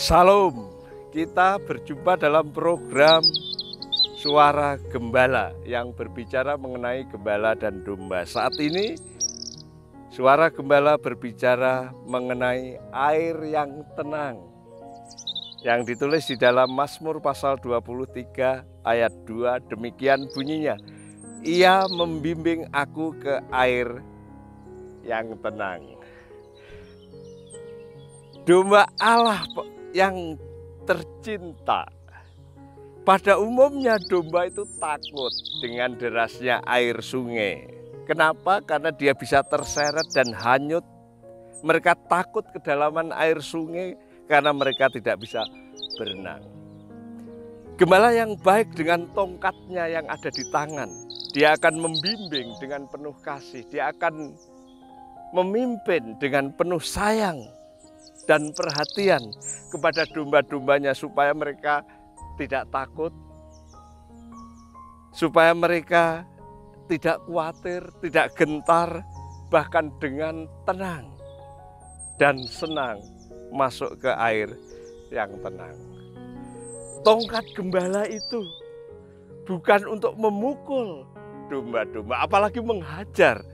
Salam, kita berjumpa dalam program Suara Gembala yang berbicara mengenai gembala dan domba. Saat ini Suara Gembala berbicara mengenai air yang tenang, yang ditulis di dalam Mazmur pasal 23 ayat 2, demikian bunyinya, Ia membimbing aku ke air yang tenang. Domba Allah yang tercinta, pada umumnya domba itu takut dengan derasnya air sungai. Kenapa? Karena dia bisa terseret dan hanyut. Mereka takut kedalaman air sungai karena mereka tidak bisa berenang. Gembala yang baik dengan tongkatnya yang ada di tangan, dia akan membimbing dengan penuh kasih, dia akan memimpin dengan penuh sayang dan perhatian kepada domba-dombanya supaya mereka tidak takut, supaya mereka tidak khawatir, tidak gentar, bahkan dengan tenang dan senang masuk ke air yang tenang. Tongkat gembala itu bukan untuk memukul domba-domba, apalagi menghajar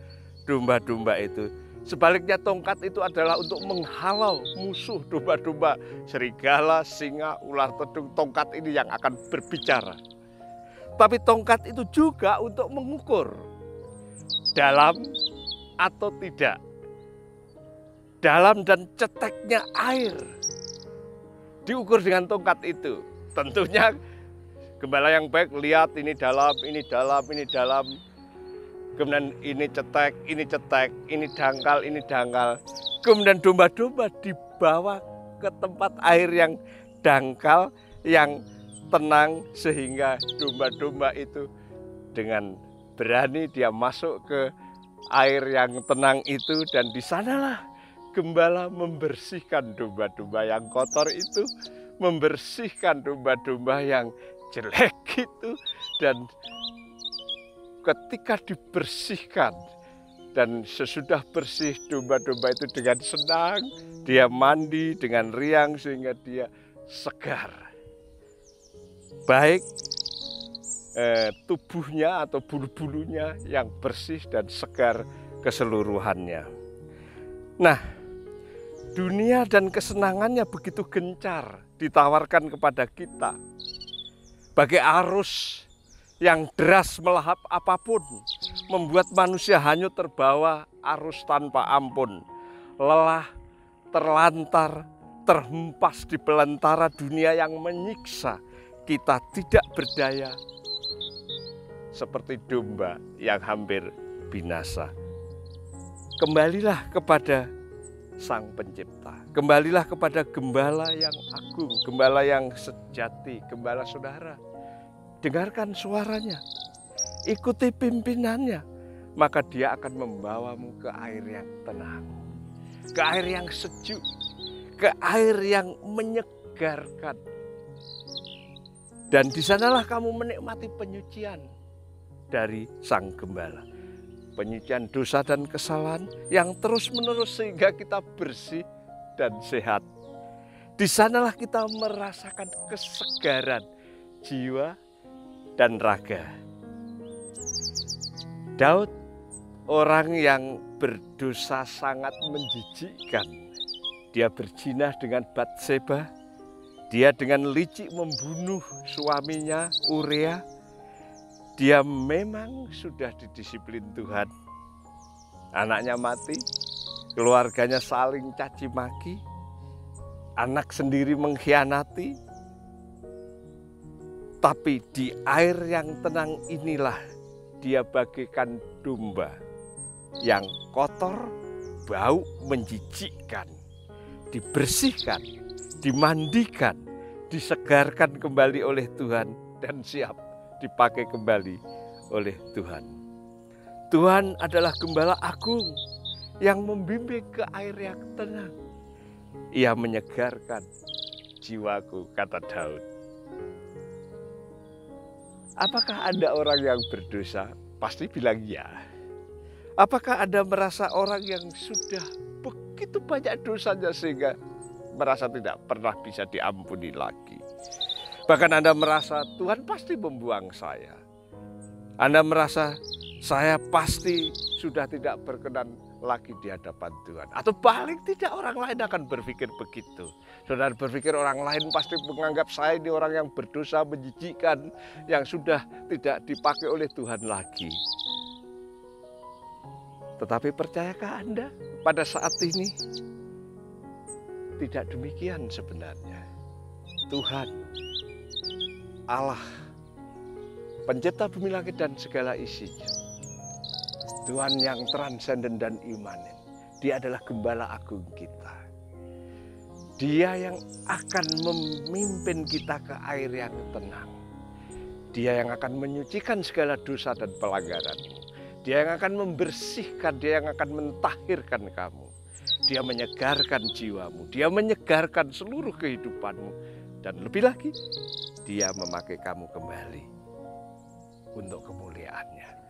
domba-domba itu. Sebaliknya tongkat itu adalah untuk menghalau musuh domba-domba, serigala, singa, ular tedung. Tongkat ini yang akan berbicara. Tapi tongkat itu juga untuk mengukur dalam atau tidak, dalam dan ceteknya air diukur dengan tongkat itu. Tentunya gembala yang baik lihat ini dalam, ini dalam, ini dalam. Kemudian ini cetek, ini dangkal, ini dangkal. Kemudian domba-domba dibawa ke tempat air yang dangkal, yang tenang, sehingga domba-domba itu dengan berani dia masuk ke air yang tenang itu, dan di sanalah gembala membersihkan domba-domba yang kotor itu, membersihkan domba-domba yang jelek itu, dan ketika dibersihkan dan sesudah bersih domba-domba itu dengan senang, dia mandi dengan riang sehingga dia segar. Baik tubuhnya atau bulu-bulunya yang bersih dan segar keseluruhannya. Nah, dunia dan kesenangannya begitu gencar ditawarkan kepada kita. Bagai arus yang deras melahap apapun, membuat manusia hanyut terbawa arus tanpa ampun. Lelah, terlantar, terhempas di belantara dunia yang menyiksa. Kita tidak berdaya, seperti domba yang hampir binasa. Kembalilah kepada Sang Pencipta. Kembalilah kepada gembala yang agung, gembala yang sejati, gembala saudara. Dengarkan suaranya, ikuti pimpinannya, maka dia akan membawamu ke air yang tenang, ke air yang sejuk, ke air yang menyegarkan. Dan di sanalah kamu menikmati penyucian dari Sang Gembala. Penyucian dosa dan kesalahan yang terus-menerus sehingga kita bersih dan sehat. Di sanalah kita merasakan kesegaran jiwa dan raga. Daud, orang yang berdosa sangat menjijikkan. Dia berzina dengan Batseba. Dia dengan licik membunuh suaminya Uria. Dia memang sudah didisiplin Tuhan. Anaknya mati, keluarganya saling caci maki, anak sendiri mengkhianati. Tapi di air yang tenang inilah dia bagaikan domba yang kotor, bau, menjijikkan, dibersihkan, dimandikan, disegarkan kembali oleh Tuhan, dan siap dipakai kembali oleh Tuhan. Tuhan adalah gembala agung yang membimbing ke air yang tenang. Ia menyegarkan jiwaku, kata Daud. Apakah Anda orang yang berdosa? Pasti bilang ya. Apakah Anda merasa orang yang sudah begitu banyak dosanya sehingga merasa tidak pernah bisa diampuni lagi? Bahkan Anda merasa Tuhan pasti membuang saya. Anda merasa saya pasti sudah tidak berkenan lagi di hadapan Tuhan. Atau paling tidak orang lain akan berpikir begitu. Saudara berpikir orang lain pasti menganggap saya ini orang yang berdosa, menjijikkan, yang sudah tidak dipakai oleh Tuhan lagi. Tetapi percayakah Anda pada saat ini? Tidak demikian sebenarnya. Tuhan, Allah, pencipta bumi langit dan segala isinya, Tuhan yang transenden dan imanen, Dia adalah Gembala Agung kita. Dia yang akan memimpin kita ke air yang tenang. Dia yang akan menyucikan segala dosa dan pelanggaranmu. Dia yang akan membersihkan, Dia yang akan mentahirkan kamu. Dia menyegarkan jiwamu, Dia menyegarkan seluruh kehidupanmu. Dan lebih lagi, Dia memakai kamu kembali untuk kemuliaan-Nya.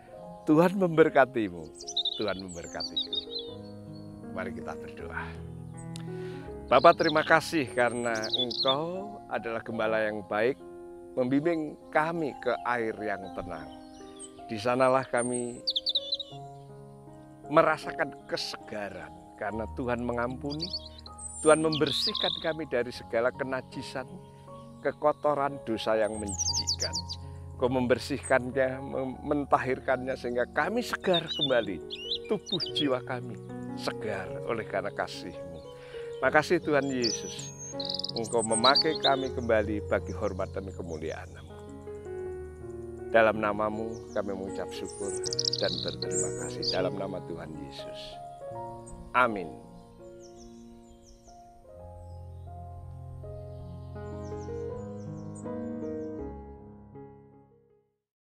Tuhan memberkatimu, Tuhan memberkatiku. Mari kita berdoa. Bapa, terima kasih karena Engkau adalah Gembala yang baik, membimbing kami ke air yang tenang. Di sanalah kami merasakan kesegaran karena Tuhan mengampuni, Tuhan membersihkan kami dari segala kenajisan, kekotoran dosa yang menjijikkan. Kau membersihkannya, mentahirkannya sehingga kami segar kembali. Tubuh jiwa kami segar oleh karena kasih-Mu. Makasih Tuhan Yesus, Engkau memakai kami kembali bagi hormat dan kemuliaan-Mu. Dalam nama-Mu kami mengucap syukur dan berterima kasih dalam nama Tuhan Yesus. Amin.